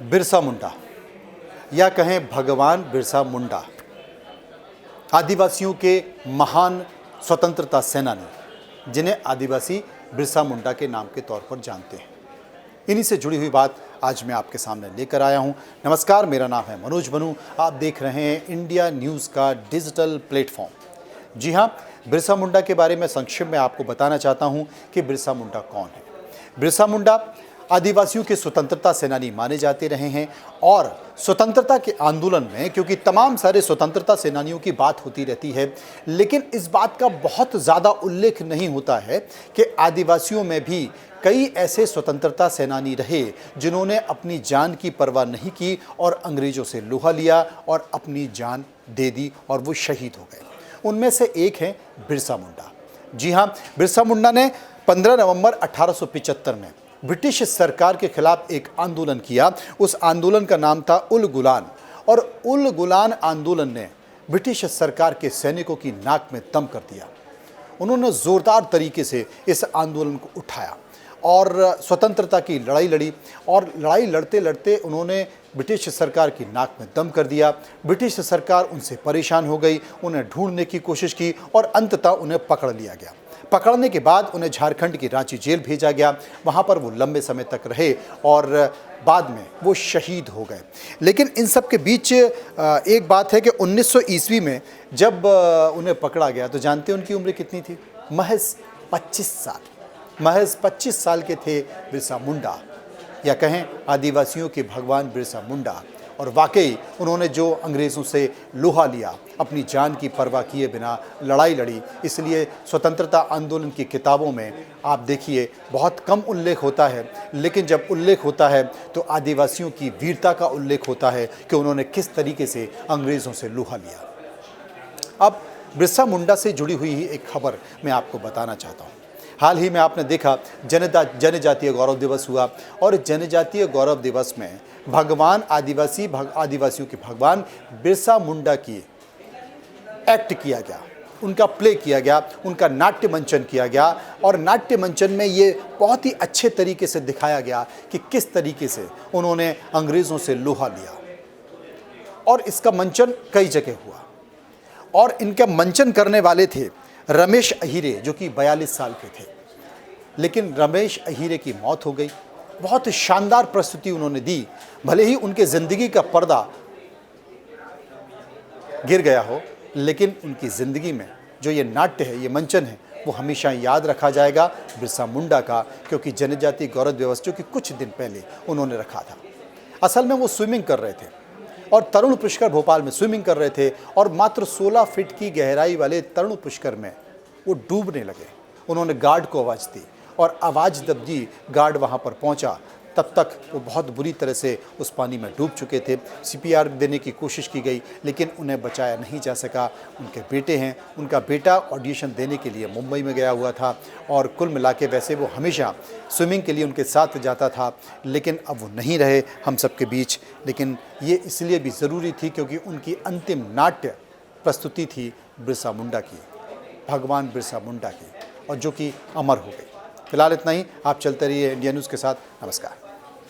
बिरसा मुंडा या कहें भगवान बिरसा मुंडा आदिवासियों के महान स्वतंत्रता सेनानी, जिन्हें आदिवासी बिरसा मुंडा के नाम के तौर पर जानते हैं। इन्हीं से जुड़ी हुई बात आज मैं आपके सामने लेकर आया हूं। नमस्कार, मेरा नाम है मनोज बनू। आप देख रहे हैं इंडिया न्यूज़ का डिजिटल प्लेटफॉर्म। जी हां, बिरसा मुंडा के बारे में संक्षेप में आपको बताना चाहता हूं कि बिरसा मुंडा कौन है। बिरसा मुंडा आदिवासियों के स्वतंत्रता सेनानी माने जाते रहे हैं और स्वतंत्रता के आंदोलन में, क्योंकि तमाम सारे स्वतंत्रता सेनानियों की बात होती रहती है, लेकिन इस बात का बहुत ज़्यादा उल्लेख नहीं होता है कि आदिवासियों में भी कई ऐसे स्वतंत्रता सेनानी रहे जिन्होंने अपनी जान की परवाह नहीं की और अंग्रेज़ों से लोहा लिया और अपनी जान दे दी और वो शहीद हो गए। उनमें से एक है बिरसा मुंडा। जी हाँ, बिरसा मुंडा ने 15 नवंबर 1875 में ब्रिटिश सरकार के खिलाफ एक आंदोलन किया। उस आंदोलन का नाम था उल गुलान, और उल गुलान आंदोलन ने ब्रिटिश सरकार के सैनिकों की नाक में दम कर दिया। उन्होंने ज़ोरदार तरीके से इस आंदोलन को उठाया और स्वतंत्रता की लड़ाई लड़ी, और लड़ाई लड़ते लड़ते उन्होंने ब्रिटिश सरकार की नाक में दम कर दिया। ब्रिटिश सरकार उनसे परेशान हो गई, उन्हें ढूंढने की कोशिश की और अंततः उन्हें पकड़ लिया गया। पकड़ने के बाद उन्हें झारखंड की रांची जेल भेजा गया। वहाँ पर वो लंबे समय तक रहे और बाद में वो शहीद हो गए। लेकिन इन सब के बीच एक बात है कि 1900 ईस्वी में जब उन्हें पकड़ा गया तो जानते हैं उनकी उम्र कितनी थी? महज 25 साल। महज 25 साल के थे बिरसा मुंडा, या कहें आदिवासियों के भगवान बिरसा मुंडा। और वाकई उन्होंने जो अंग्रेज़ों से लोहा लिया, अपनी जान की परवाह किए बिना लड़ाई लड़ी। इसलिए स्वतंत्रता आंदोलन की किताबों में आप देखिए बहुत कम उल्लेख होता है, लेकिन जब उल्लेख होता है तो आदिवासियों की वीरता का उल्लेख होता है कि उन्होंने किस तरीके से अंग्रेज़ों से लोहा लिया। अब बिरसा मुंडा से जुड़ी हुई ही एक खबर मैं आपको बताना चाहता हूँ। हाल ही में आपने देखा जनजातीय गौरव दिवस हुआ, और जनजातीय गौरव दिवस में भगवान आदिवासियों के भगवान बिरसा मुंडा की एक्ट किया गया, उनका प्ले किया गया, उनका नाट्य मंचन किया गया। और नाट्य मंचन में ये बहुत ही अच्छे तरीके से दिखाया गया कि किस तरीके से उन्होंने अंग्रेज़ों से लोहा लिया। और इसका मंचन कई जगह हुआ, और इनका मंचन करने वाले थे रमेश अहीरे, जो कि 42 साल के थे। लेकिन रमेश अहीरे की मौत हो गई। बहुत शानदार प्रस्तुति उन्होंने दी, भले ही उनके ज़िंदगी का पर्दा गिर गया हो, लेकिन उनकी ज़िंदगी में जो ये नाट्य है, ये मंचन है, वो हमेशा याद रखा जाएगा बिरसा मुंडा का, क्योंकि जनजातीय गौरव दिवस जो कि कुछ दिन पहले उन्होंने रखा था। असल में वो स्विमिंग कर रहे थे और तरुण पुष्कर भोपाल में स्विमिंग कर रहे थे, और मात्र 16 फीट की गहराई वाले तरुण पुष्कर में वो डूबने लगे। उन्होंने गार्ड को आवाज़ दी, और आवाज़ जब दी, गार्ड वहाँ पर पहुँचा, तब तक वो बहुत बुरी तरह से उस पानी में डूब चुके थे। CPR देने की कोशिश की गई, लेकिन उन्हें बचाया नहीं जा सका। उनके बेटे हैं, उनका बेटा ऑडिशन देने के लिए मुंबई में गया हुआ था, और कुल मिला के वैसे वो हमेशा स्विमिंग के लिए उनके साथ जाता था, लेकिन अब वो नहीं रहे हम सब के बीच। लेकिन ये इसलिए भी ज़रूरी थी क्योंकि उनकी अंतिम नाट्य प्रस्तुति थी बिरसा मुंडा की, भगवान बिरसा मुंडा की, और जो कि अमर हो गई। फिलहाल इतना ही। आप चलते रहिए इंडिया न्यूज़ के साथ। नमस्कार।